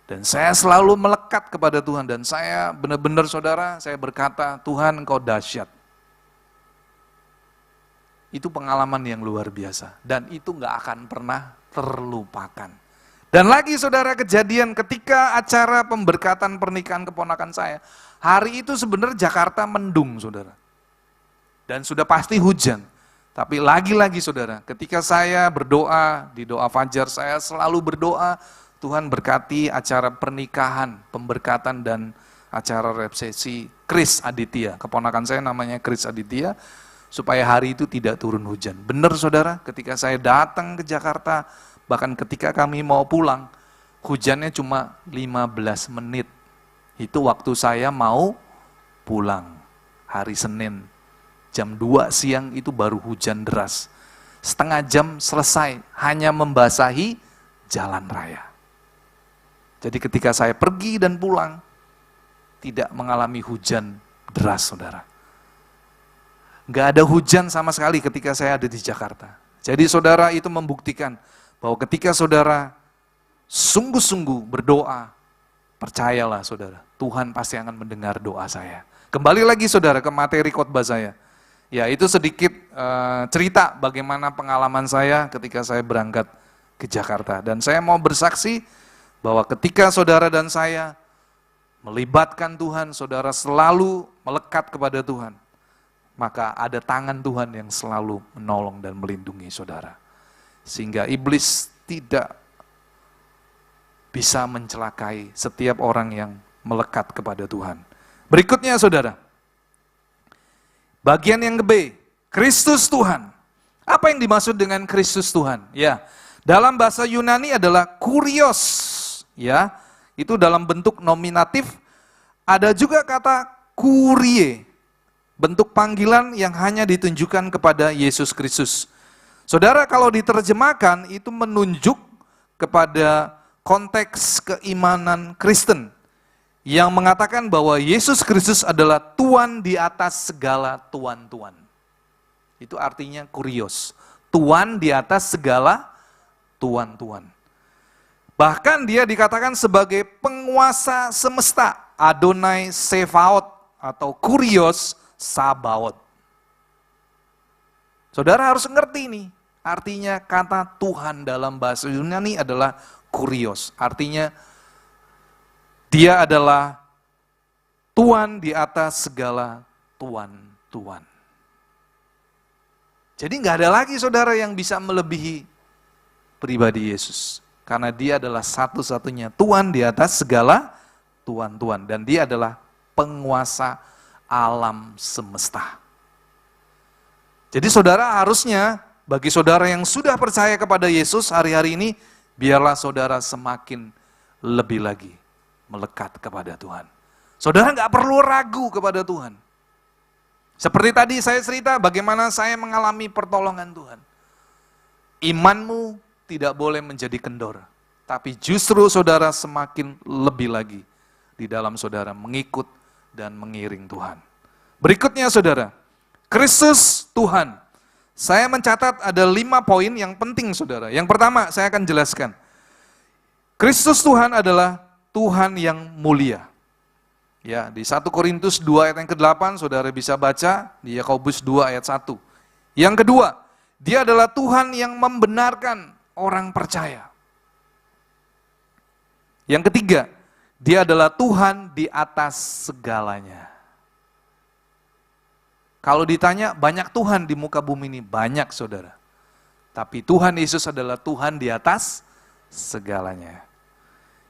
Dan saya selalu melekat kepada Tuhan. Dan saya benar-benar saudara, saya berkata, "Tuhan Engkau dahsyat." Itu pengalaman yang luar biasa. Dan itu gak akan pernah terlupakan. Dan lagi saudara, kejadian ketika acara pemberkatan pernikahan keponakan saya. Hari itu sebenarnya Jakarta mendung saudara. Dan sudah pasti hujan. Tapi lagi-lagi saudara, ketika saya berdoa, di doa fajar saya selalu berdoa, Tuhan berkati acara pernikahan, pemberkatan dan acara resepsi Chris Aditya. Keponakan saya namanya Chris Aditya, supaya hari itu tidak turun hujan. Benar saudara, ketika saya datang ke Jakarta, bahkan ketika kami mau pulang, hujannya cuma 15 menit. Itu waktu saya mau pulang, hari Senin. Jam 2 siang itu baru hujan deras. Setengah jam selesai, hanya membasahi jalan raya. Jadi ketika saya pergi dan pulang, tidak mengalami hujan deras saudara. Gak ada hujan sama sekali ketika saya ada di Jakarta. Jadi saudara itu membuktikan bahwa ketika saudara sungguh-sungguh berdoa, percayalah saudara, Tuhan pasti akan mendengar doa saya. Kembali lagi saudara ke materi khotbah saya. Ya, itu sedikit cerita bagaimana pengalaman saya ketika saya berangkat ke Jakarta. Dan saya mau bersaksi bahwa ketika saudara dan saya melibatkan Tuhan, saudara selalu melekat kepada Tuhan, maka ada tangan Tuhan yang selalu menolong dan melindungi saudara. Sehingga iblis tidak bisa mencelakai setiap orang yang melekat kepada Tuhan. Berikutnya saudara, bagian yang B, Kristus Tuhan. Apa yang dimaksud dengan Kristus Tuhan? Ya, dalam bahasa Yunani adalah kurios, ya, itu dalam bentuk nominatif. Ada juga kata kurie, bentuk panggilan yang hanya ditunjukkan kepada Yesus Kristus. Saudara, kalau diterjemahkan itu menunjuk kepada konteks keimanan Kristen yang mengatakan bahwa Yesus Kristus adalah Tuhan di atas segala tuan-tuan. Itu artinya kurios, Tuhan di atas segala tuan-tuan. Bahkan dia dikatakan sebagai penguasa semesta, Adonai Sefaot atau kurios Sabaot. Saudara harus ngerti nih, artinya kata Tuhan dalam bahasa Yunani adalah kurios, artinya dia adalah Tuhan di atas segala tuan-tuan. Jadi nggak ada lagi saudara yang bisa melebihi pribadi Yesus. Karena dia adalah satu-satunya Tuhan di atas segala tuan-tuan. Dan dia adalah penguasa alam semesta. Jadi saudara harusnya, bagi saudara yang sudah percaya kepada Yesus hari-hari ini, biarlah saudara semakin lebih lagi melekat kepada Tuhan. Saudara nggak perlu ragu kepada Tuhan. Seperti tadi saya cerita bagaimana saya mengalami pertolongan Tuhan. Imanmu tidak boleh menjadi kendor, tapi justru saudara semakin lebih lagi di dalam saudara mengikut dan mengiring Tuhan. Berikutnya saudara, Kristus Tuhan. Saya mencatat ada 5 poin yang penting saudara. Yang pertama saya akan jelaskan. Kristus Tuhan adalah Tuhan yang mulia. Ya, di 1 Korintus 2 ayat yang ke-8 saudara bisa baca, di Yakobus 2 ayat 1. Yang kedua, dia adalah Tuhan yang membenarkan orang percaya. Yang ketiga, dia adalah Tuhan di atas segalanya. Kalau ditanya banyak Tuhan di muka bumi ini, banyak saudara. Tapi Tuhan Yesus adalah Tuhan di atas segalanya.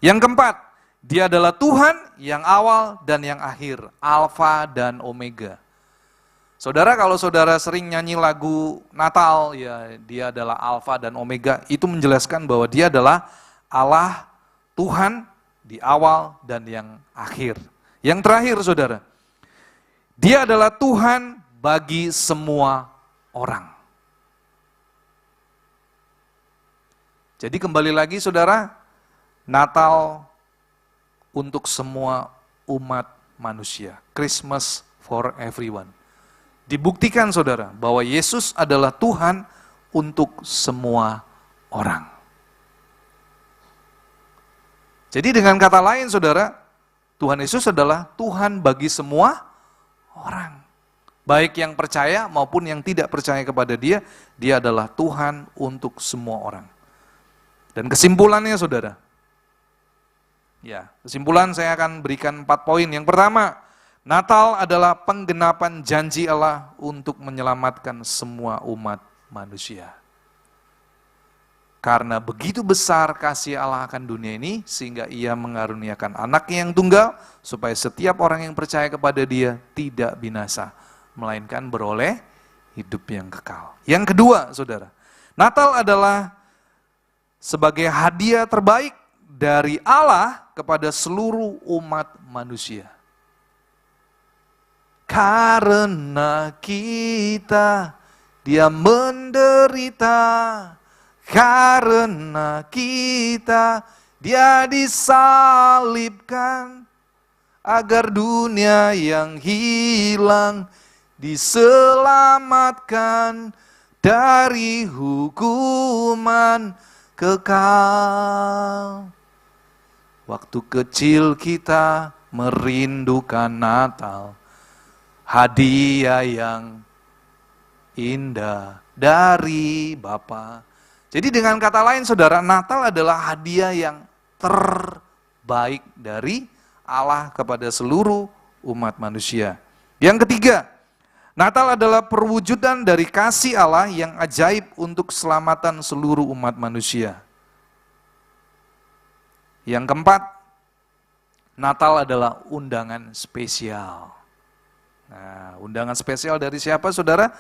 Yang keempat, dia adalah Tuhan yang awal dan yang akhir, Alfa dan Omega. Saudara, kalau saudara sering nyanyi lagu Natal, ya dia adalah Alfa dan Omega, itu menjelaskan bahwa dia adalah Allah, Tuhan di awal dan yang akhir. Yang terakhir saudara, dia adalah Tuhan bagi semua orang. Jadi kembali lagi saudara, Natal untuk semua umat manusia. Christmas for everyone. Dibuktikan saudara bahwa Yesus adalah Tuhan untuk semua orang. Jadi dengan kata lain saudara, Tuhan Yesus adalah Tuhan bagi semua orang. Baik yang percaya maupun yang tidak percaya kepada dia, dia adalah Tuhan untuk semua orang. Dan kesimpulannya saudara, ya, kesimpulan saya akan berikan 4 poin. Yang pertama, Natal adalah penggenapan janji Allah untuk menyelamatkan semua umat manusia. Karena begitu besar kasih Allah akan dunia ini, sehingga ia mengaruniakan anaknya yang tunggal, supaya setiap orang yang percaya kepada dia tidak binasa, melainkan beroleh hidup yang kekal. Yang kedua, saudara, Natal adalah sebagai hadiah terbaik dari Allah kepada seluruh umat manusia. Karena kita, dia menderita. Karena kita, dia disalibkan. Agar dunia yang hilang diselamatkan dari hukuman kekal. Waktu kecil kita merindukan Natal, hadiah yang indah dari Bapa. Jadi dengan kata lain saudara, Natal adalah hadiah yang terbaik dari Allah kepada seluruh umat manusia. Yang ketiga, Natal adalah perwujudan dari kasih Allah yang ajaib untuk keselamatan seluruh umat manusia. Yang keempat, Natal adalah undangan spesial. Nah, undangan spesial dari siapa saudara?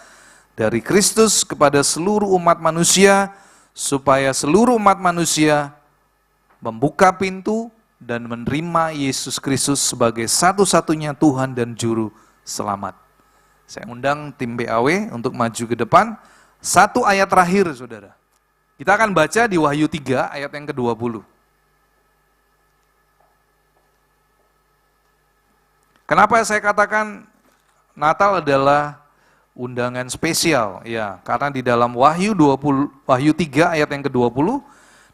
Dari Kristus kepada seluruh umat manusia, supaya seluruh umat manusia membuka pintu dan menerima Yesus Kristus sebagai satu-satunya Tuhan dan Juru Selamat. Saya undang tim BAW untuk maju ke depan. Satu ayat terakhir saudara. Kita akan baca di Wahyu 3 ayat yang ke-20. Kenapa saya katakan Natal adalah undangan spesial? Ya, karena di dalam Wahyu 3 ayat yang ke-20,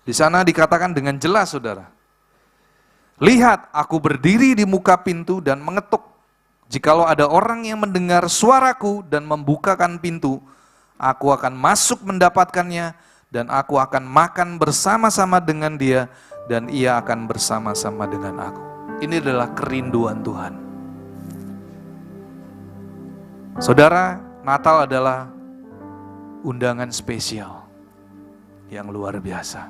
di sana dikatakan dengan jelas saudara. Lihat, aku berdiri di muka pintu dan mengetuk. Jikalau ada orang yang mendengar suaraku dan membukakan pintu, aku akan masuk mendapatkannya dan aku akan makan bersama-sama dengan dia dan ia akan bersama-sama dengan aku. Ini adalah kerinduan Tuhan. Saudara, Natal adalah undangan spesial yang luar biasa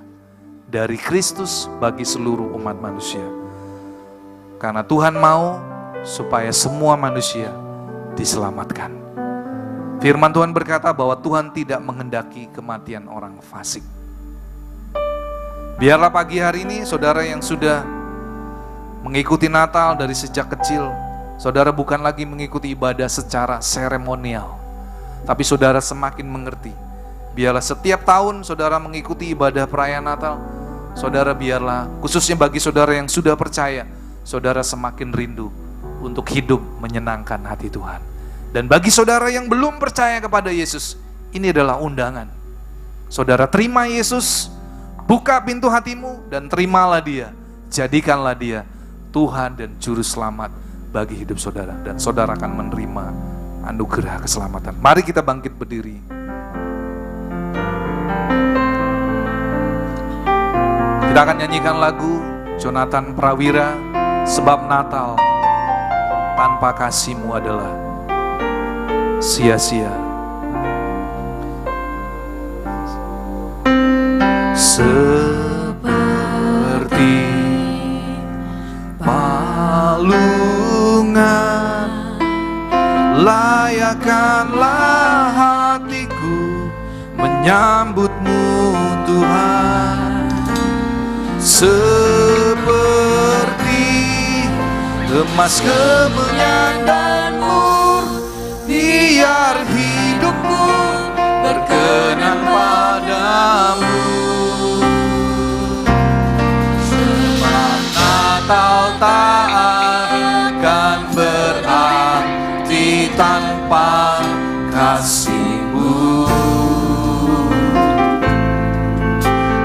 dari Kristus bagi seluruh umat manusia. Karena Tuhan mau supaya semua manusia diselamatkan. Firman Tuhan berkata bahwa Tuhan tidak menghendaki kematian orang fasik. Biarlah pagi hari ini saudara yang sudah mengikuti Natal dari sejak kecil, saudara bukan lagi mengikuti ibadah secara seremonial, tapi saudara semakin mengerti. Biarlah setiap tahun saudara mengikuti ibadah perayaan Natal, saudara biarlah, khususnya bagi saudara yang sudah percaya, saudara semakin rindu untuk hidup menyenangkan hati Tuhan. Dan bagi saudara yang belum percaya kepada Yesus, ini adalah undangan. Saudara terima Yesus, buka pintu hatimu dan terimalah dia, jadikanlah dia Tuhan dan Juru Selamat bagi hidup saudara, dan saudara akan menerima anugerah keselamatan. Mari kita bangkit berdiri. Kita akan nyanyikan lagu Jonathan Prawira, Sebab Natal tanpa kasih-Mu adalah sia-sia. Seperti palungan, layakkanlah hatiku menyambut-Mu Tuhan. Seperti emas kemenyan dan mur, biar hidupku berkenan padamu. Sebab Natal tak akan berarti tanpa kasih-Mu.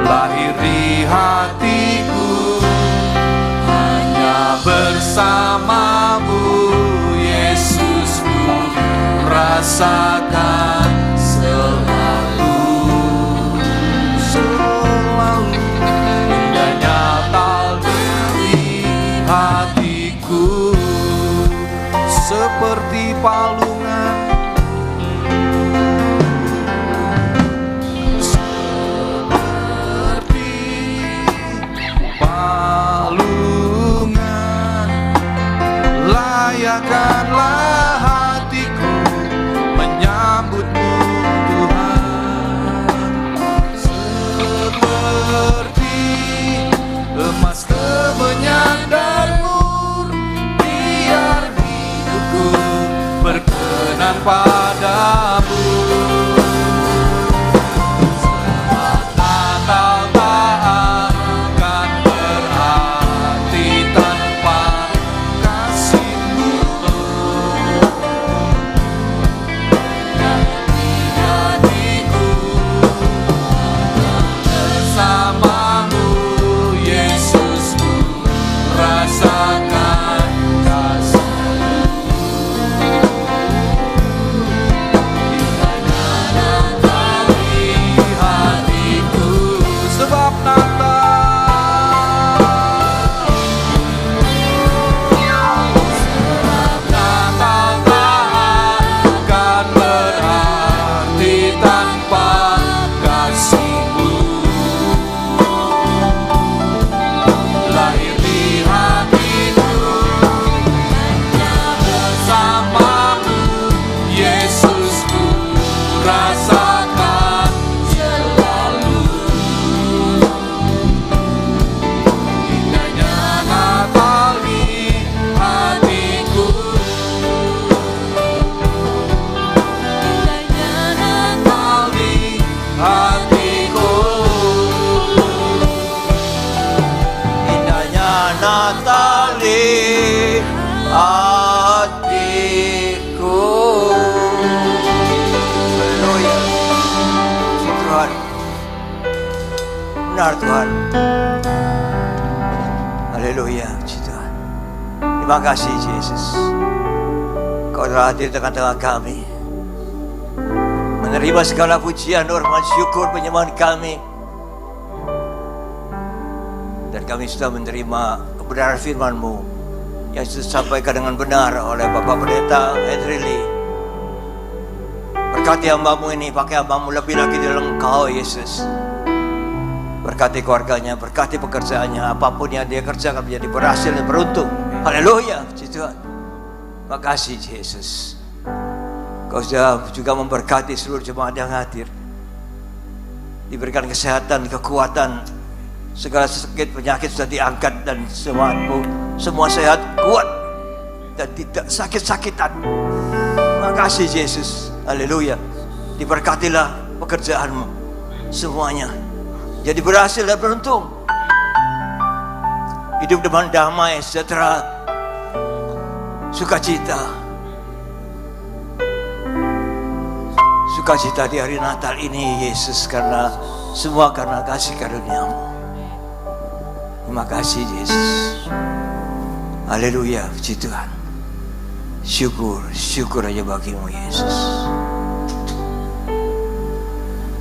Lahir di hatiku hanya bersama-Mu, Yesusku, rasakan selalu indahnya Natal di hatiku. Seperti palungan, layakkanlah hatiku menyambut-Mu Tuhan. Seperti emas kemenyan dan mur, biar hidupku berkenan padamu. Sebab Natal tak akan berarti tanpa kasih-Mu. benar Tuhan. Haleluya, puji Tuhan. Terima kasih Yesus. Kau telah hadir tengah-tengah kami, menerima segala pujian, hormat, syukur, penyembahan kami. Dan kami sudah menerima kebenaran firman-Mu yang sudah disampaikan dengan benar oleh Bapak Pendeta Henry Lee. Berkati hamba-Mu ini, pakai hamba-Mu lebih lagi di dalam Engkau Yesus. Berkati keluarganya, berkati pekerjaannya, apapun yang dia kerjakan menjadi berhasil dan beruntung. Haleluya, puji Tuhan. Makasih Yesus. Kau sudah juga memberkati seluruh jemaat yang hadir. Diberikan kesehatan, kekuatan, segala sakit penyakit sudah diangkat dan semua sehat, kuat dan tidak sakit-sakitan. Makasih Yesus. Haleluya. Diberkatilah pekerjaanmu semuanya jadi berhasil dan beruntung. Hidup dengan damai, sejahtera, sukacita. Sukacita di hari Natal ini Yesus, karena semua karena kasih karunia-Mu. Terima kasih Yesus. Haleluya, puji Tuhan. Syukur aja bagi-Mu Yesus.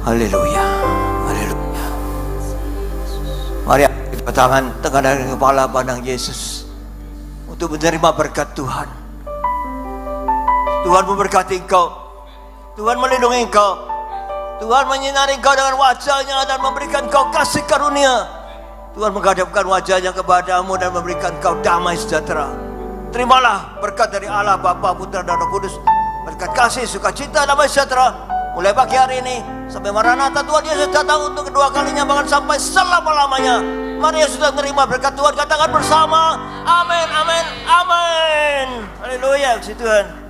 Haleluya, haleluya. Mari kita tangan tengah dari kepala pandang Yesus untuk menerima berkat Tuhan. Tuhan memberkati engkau, Tuhan melindungi engkau, Tuhan menyinari engkau dengan wajah-Nya dan memberikan engkau kasih karunia. Tuhan menghadapkan wajah-Nya kepadamu dan memberikan engkau damai sejahtera. Terimalah berkat dari Allah Bapa, Putra dan Roh Kudus. Berkat kasih, sukacita, damai sejahtera mulai pagi hari ini sampai Maranatha Tuhan Yesus datang untuk kedua kalinya, bahkan sampai selama-lamanya. Mari yang sudah menerima berkat Tuhan katakan bersama, amin, amin, amin. Haleluya, puji Tuhan.